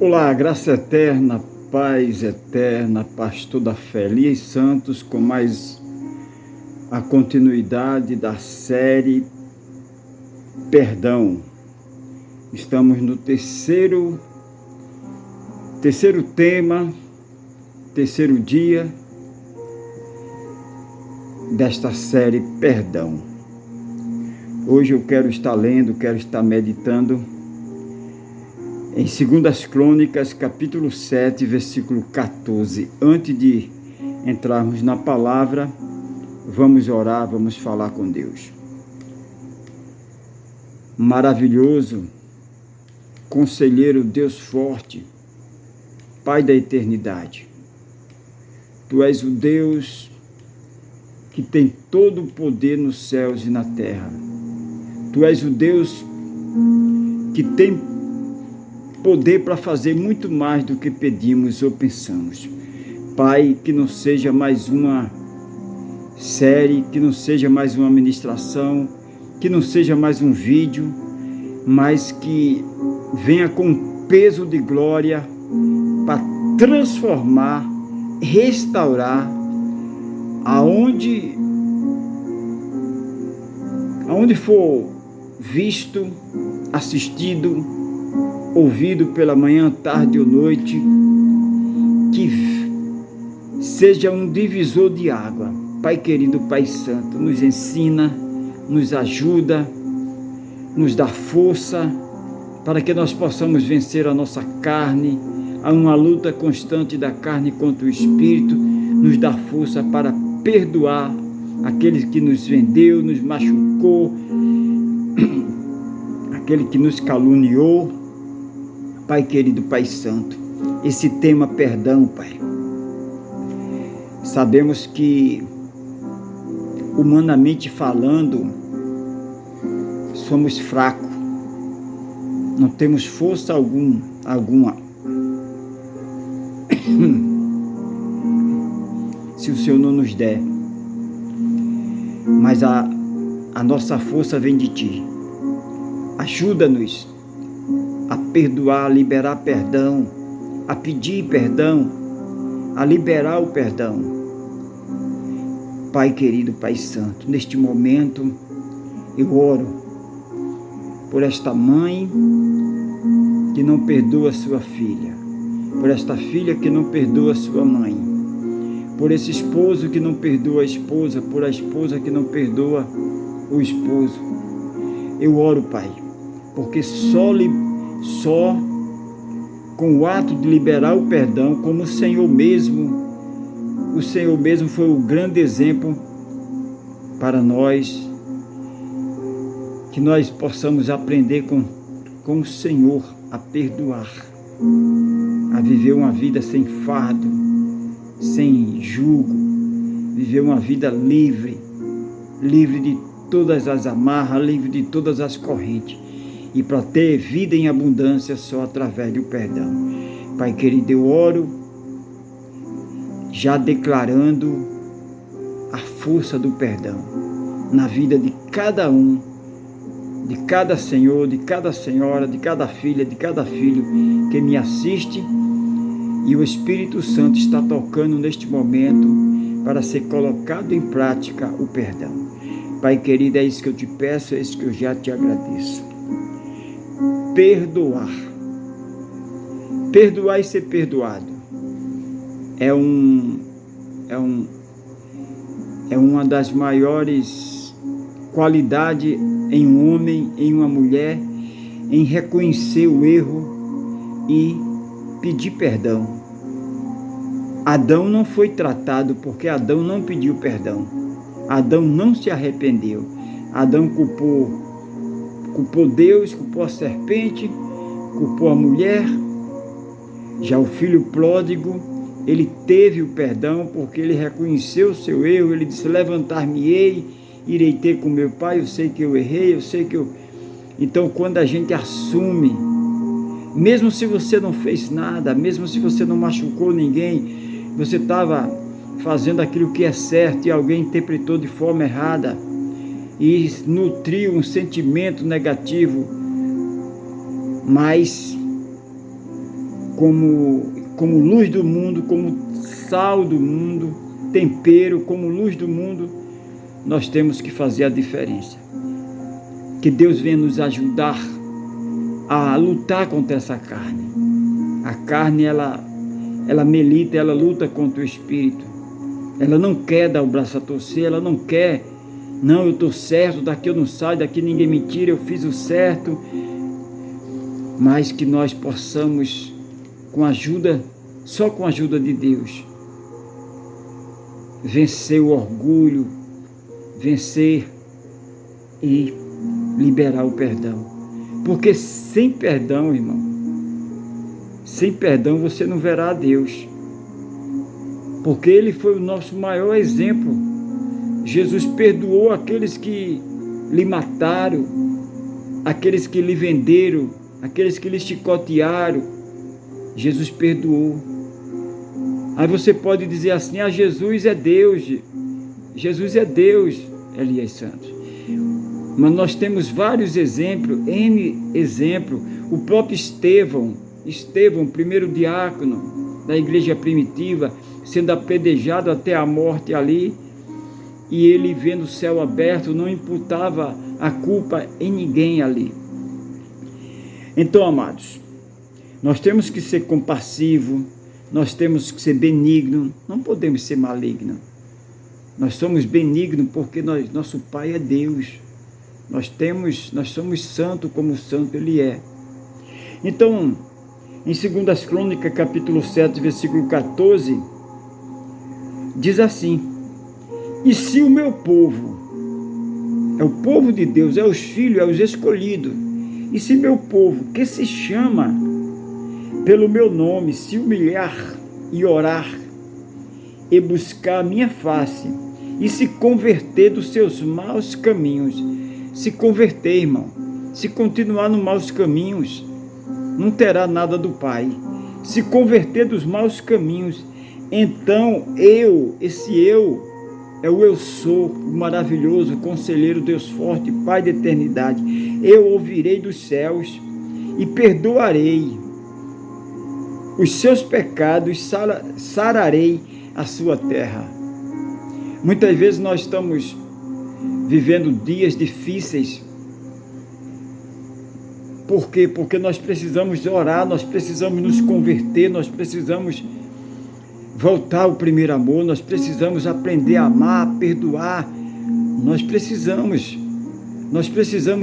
Olá, graça eterna, paz eterna, pastor da fé, Elias Santos, com mais a continuidade da série Perdão. Estamos no terceiro tema, terceiro dia desta série Perdão. Hoje eu quero estar lendo, quero estar meditando em 2 Crônicas, capítulo 7, versículo 14. Antes de entrarmos na palavra, vamos orar, vamos falar com Deus. Maravilhoso, conselheiro, Deus forte, Pai da eternidade. Tu és o Deus que tem todo o poder nos céus e na terra. Tu és o Deus que tem poder para fazer muito mais do que pedimos ou pensamos. Pai, que não seja mais uma série, que não seja mais uma ministração, que não seja mais um vídeo, mas que venha com peso de glória para transformar, restaurar aonde for visto, assistido, ouvido pela manhã, tarde ou noite, que seja um divisor de água. Pai querido, Pai santo, nos ensina, nos ajuda, nos dá força para que nós possamos vencer a nossa carne, a uma luta constante da carne contra o Espírito. Nos dá força para perdoar aquele que nos vendeu, nos machucou, aquele que nos caluniou. Pai querido, Pai santo, esse tema perdão, Pai. Sabemos que, humanamente falando, somos fracos, não temos força alguma. Se o Senhor não nos der, mas a nossa força vem de Ti. Ajuda-nos a perdoar, a liberar perdão, a pedir perdão, a liberar o perdão. Pai querido, Pai santo, neste momento eu oro por esta mãe que não perdoa sua filha, por esta filha que não perdoa sua mãe, por esse esposo que não perdoa a esposa, por a esposa que não perdoa o esposo. Eu oro, Pai, porque só com o ato de liberar o perdão, como o Senhor mesmo foi o grande exemplo para nós, que nós possamos aprender com o Senhor a perdoar, a viver uma vida sem fardo, sem jugo, viver uma vida livre de todas as amarras, livre de todas as correntes, e para ter vida em abundância só através do perdão. Pai querido, eu oro já declarando a força do perdão na vida de cada um, de cada senhor, de cada senhora, de cada filha, de cada filho que me assiste, e o Espírito Santo está tocando neste momento para ser colocado em prática o perdão. Pai querido, é isso que eu te peço, é isso que eu já te agradeço. Perdoar e ser perdoado é uma das maiores qualidades em um homem, em uma mulher, em reconhecer o erro e pedir perdão. Adão não foi tratado porque Adão não pediu perdão. Adão não se arrependeu. Adão culpou Deus, culpou a serpente, culpou a mulher. Já o filho pródigo, ele teve o perdão porque ele reconheceu o seu erro. Ele disse: levantar-me-ei, irei ter com meu pai, eu sei que eu errei, eu sei que eu... Então, quando a gente assume, mesmo se você não fez nada, mesmo se você não machucou ninguém, você estava fazendo aquilo que é certo e alguém interpretou de forma errada e nutriu um sentimento negativo, mas como luz do mundo, como sal do mundo, tempero, como luz do mundo, nós temos que fazer a diferença. Que Deus venha nos ajudar a lutar contra essa carne. A carne, ela milita, ela luta contra o espírito. Ela não quer dar o braço a torcer, ela não quer, não, eu estou certo, daqui eu não saio, daqui ninguém me tira, eu fiz o certo. Mas que nós possamos, só com a ajuda de Deus, vencer o orgulho, vencer e liberar o perdão. Porque sem perdão, irmão, sem perdão você não verá a Deus. Porque Ele foi o nosso maior exemplo. Jesus perdoou aqueles que lhe mataram, aqueles que lhe venderam, aqueles que lhe chicotearam. Jesus perdoou. Aí você pode dizer assim, Jesus é Deus. Jesus é Deus, Elias Santos. Mas nós temos vários exemplos, N exemplos. O próprio Estevão, primeiro diácono da igreja primitiva, sendo apedrejado até a morte ali, e ele vendo o céu aberto, não imputava a culpa em ninguém ali. Então, amados, nós temos que ser compassivos, nós temos que ser benignos, não podemos ser malignos. Nós somos benignos porque nosso Pai é Deus. Nós somos santos como o santo Ele é. Então, em 2 Crônicas, capítulo 7, versículo 14, diz assim: e se o meu povo, é o povo de Deus, é os filhos, é os escolhidos, e se meu povo, que se chama pelo meu nome, se humilhar e orar, e buscar a minha face, e se converter dos seus maus caminhos, se converter, irmão, se continuar nos maus caminhos, não terá nada do Pai. Se converter dos maus caminhos, então esse eu, é o eu sou, o maravilhoso, conselheiro, Deus forte, Pai da eternidade. Eu ouvirei dos céus e perdoarei os seus pecados, sararei a sua terra. Muitas vezes nós estamos vivendo dias difíceis. Por quê? Porque nós precisamos orar, nós precisamos nos converter, nós precisamos voltar ao primeiro amor, nós precisamos aprender a amar, a perdoar. Nós precisamos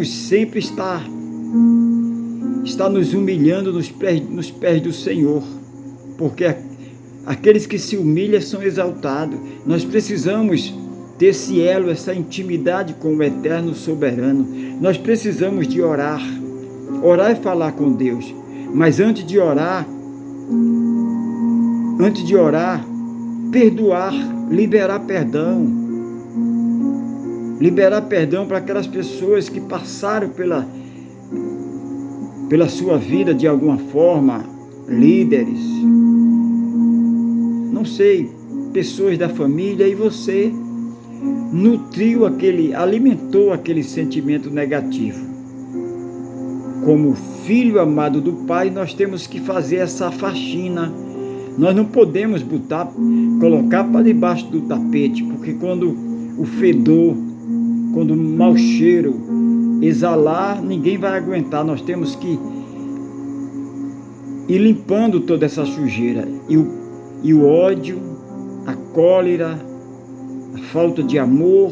sempre estar nos humilhando nos pés do Senhor, porque aqueles que se humilham são exaltados. Nós precisamos ter esse elo, essa intimidade com o eterno soberano. Nós precisamos de orar e falar com Deus. Mas antes de orar, perdoar, liberar perdão para aquelas pessoas que passaram pela sua vida de alguma forma, líderes, não sei, pessoas da família, e você alimentou aquele sentimento negativo. Como filho amado do Pai, nós temos que fazer essa faxina. Nós não podemos colocar para debaixo do tapete, porque quando o fedor, quando o mau cheiro exalar, ninguém vai aguentar. Nós temos que ir limpando toda essa sujeira. E o ódio, a cólera, a falta de amor,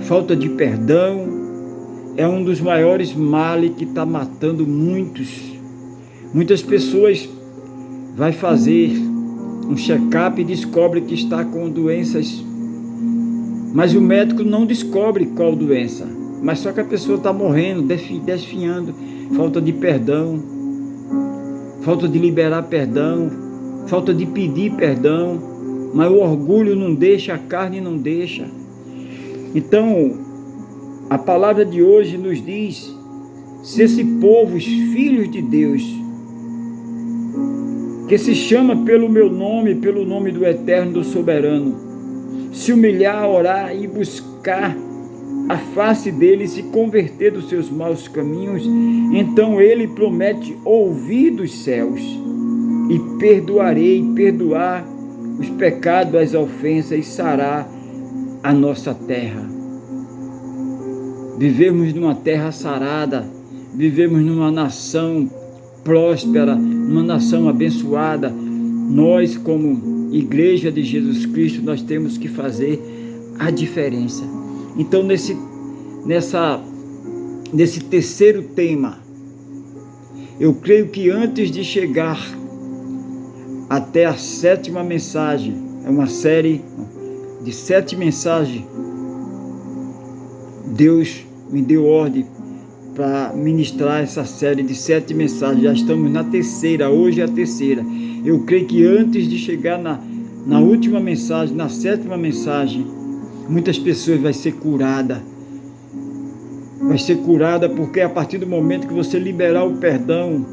falta de perdão, é um dos maiores males que está matando muitas pessoas. Vai fazer um check-up e descobre que está com doenças, mas o médico não descobre qual doença, mas só que a pessoa está morrendo, desfinhando, falta de perdão, falta de liberar perdão, falta de pedir perdão, mas o orgulho não deixa, a carne não deixa. Então, a palavra de hoje nos diz: se esse povo, os filhos de Deus, que se chama pelo meu nome, pelo nome do eterno, do soberano, se humilhar, orar e buscar a face dele e se converter dos seus maus caminhos, então ele promete ouvir dos céus e perdoar os pecados, as ofensas e sarar a nossa terra. Vivemos numa terra sarada, vivemos numa nação próspera, numa nação abençoada. Nós, como Igreja de Jesus Cristo, nós temos que fazer a diferença. Então, nesse terceiro tema, eu creio que antes de chegar até a 7ª mensagem, é uma série de 7 mensagens, Deus me deu ordem para ministrar essa série de 7 mensagens. Já estamos na terceira, hoje é a terceira. Eu creio que antes de chegar na última mensagem, na 7ª mensagem, muitas pessoas vão ser curadas. Vai ser curada porque a partir do momento que você liberar o perdão,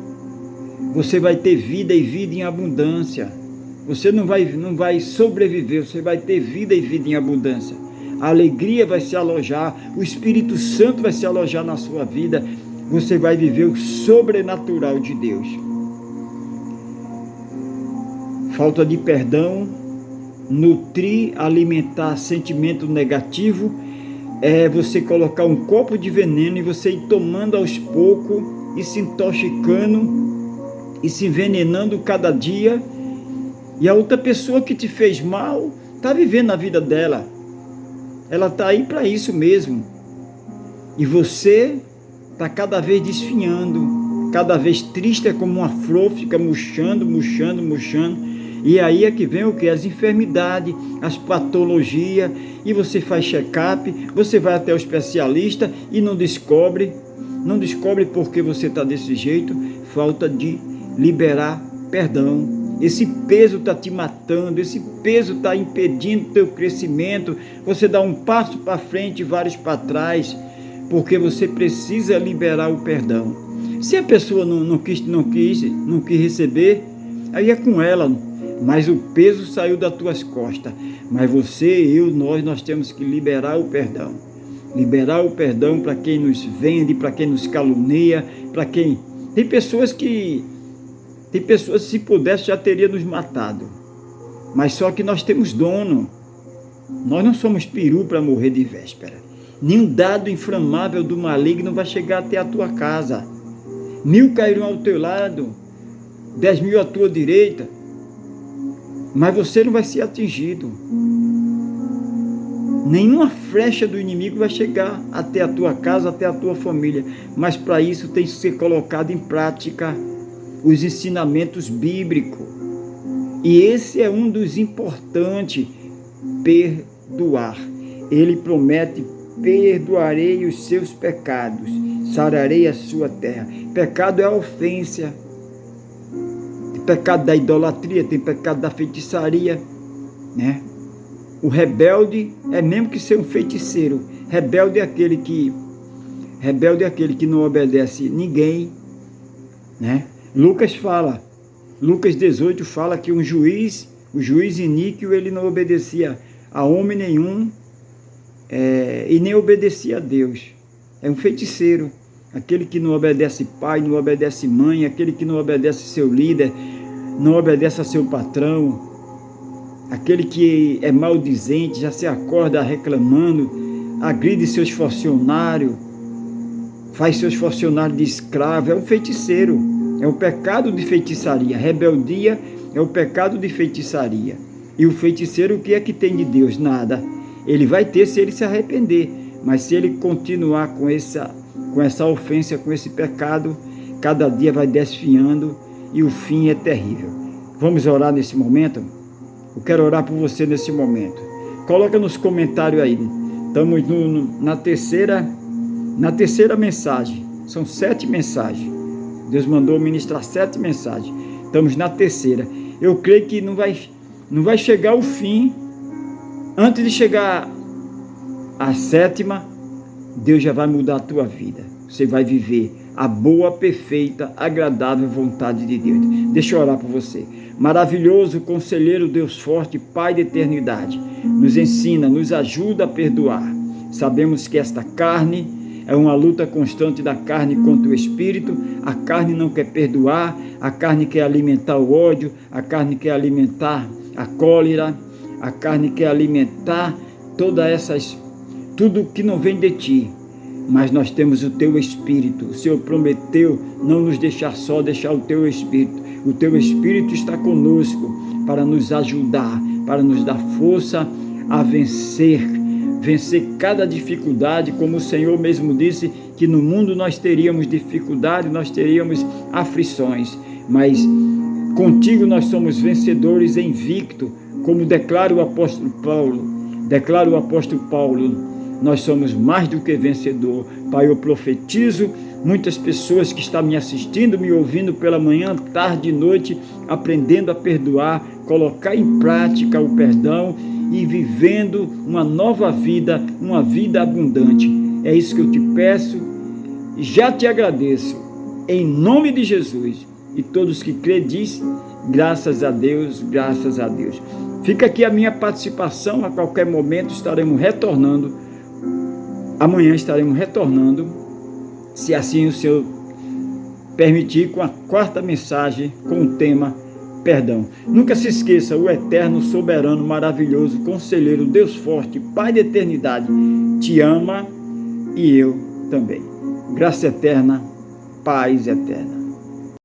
você vai ter vida e vida em abundância. Você não vai sobreviver, você vai ter vida e vida em abundância. A alegria vai se alojar, o Espírito Santo vai se alojar na sua vida. Você vai viver o sobrenatural de Deus. Falta de perdão, nutrir, alimentar sentimento negativo, é você colocar um copo de veneno e você ir tomando aos poucos e se intoxicando e se envenenando cada dia. E a outra pessoa que te fez mal está vivendo a vida dela. Ela está aí para isso mesmo. E você está cada vez desfinhando, cada vez triste, é como uma flor, fica murchando. E aí é que vem o que? As enfermidades, as patologias, e você faz check-up, você vai até o especialista e não descobre porque você está desse jeito. Falta de liberar perdão. Esse peso está te matando, esse peso está impedindo o teu crescimento. Você dá um passo para frente e vários para trás, porque você precisa liberar o perdão. Se a pessoa não quis receber, aí é com ela, mas o peso saiu das tuas costas. Mas você, nós temos que liberar o perdão. Liberar o perdão para quem nos vende, para quem nos calunia, para quem... Tem pessoas, se pudesse, já teria nos matado. Mas só que nós temos dono. Nós não somos peru para morrer de véspera. Nenhum dardo inflamável do maligno vai chegar até a tua casa. 1000 cairão ao teu lado, 10.000 à tua direita, mas você não vai ser atingido. Nenhuma flecha do inimigo vai chegar até a tua casa, até a tua família. Mas para isso tem que ser colocado em prática os ensinamentos bíblicos. E esse é um dos importantes, perdoar. Ele promete: perdoarei os seus pecados, sararei a sua terra. Pecado é a ofensa. Tem pecado da idolatria, tem pecado da feitiçaria, né? O rebelde é mesmo que ser um feiticeiro. Rebelde é aquele que não obedece ninguém, né? Lucas 18 fala que o juiz iníquo, ele não obedecia a homem nenhum, e nem obedecia a Deus. É um feiticeiro, aquele que não obedece pai, não obedece mãe, aquele que não obedece seu líder, não obedece a seu patrão, aquele que é maldizente, já se acorda reclamando, agride seus funcionários, faz seus funcionários de escravo. É um feiticeiro. É o pecado de feitiçaria. Rebeldia é o pecado de feitiçaria. E o feiticeiro, o que é que tem de Deus? Nada. Ele vai ter se ele se arrepender. Mas se ele continuar com essa ofensa, com esse pecado, cada dia vai desfiando e o fim é terrível. Vamos orar nesse momento? Eu quero orar por você nesse momento. Coloca nos comentários aí. Estamos na terceira mensagem. São 7 mensagens. Deus mandou ministrar 7 mensagens. Estamos na terceira. Eu creio que não vai chegar o fim. Antes de chegar a 7ª, Deus já vai mudar a tua vida. Você vai viver a boa, perfeita, agradável vontade de Deus. Deixa eu orar por você. Maravilhoso conselheiro, Deus forte, Pai da eternidade, nos ensina, nos ajuda a perdoar. Sabemos que esta carne é uma luta constante da carne contra o espírito. A carne não quer perdoar, a carne quer alimentar o ódio, a carne quer alimentar a cólera, a carne quer alimentar tudo que não vem de ti. Mas nós temos o teu Espírito. O Senhor prometeu não nos deixar só, deixar o teu Espírito. O teu Espírito está conosco para nos ajudar, para nos dar força a vencer cada dificuldade, como o Senhor mesmo disse, que no mundo nós teríamos dificuldade, nós teríamos aflições, mas contigo nós somos vencedores invicto, como declara o apóstolo Paulo, nós somos mais do que vencedor. Pai, eu profetizo, muitas pessoas que estão me assistindo, me ouvindo pela manhã, tarde e noite, aprendendo a perdoar, colocar em prática o perdão e vivendo uma nova vida, uma vida abundante. É isso que eu te peço e já te agradeço, em nome de Jesus. E todos que crêem dizem, graças a Deus, graças a Deus. Fica aqui a minha participação, a qualquer momento estaremos retornando. Amanhã estaremos retornando, se assim o Senhor permitir, com a quarta mensagem, com o tema perdão. Nunca se esqueça, o eterno, soberano, maravilhoso, conselheiro, Deus forte, Pai da eternidade, te ama e eu também. Graça eterna, paz eterna.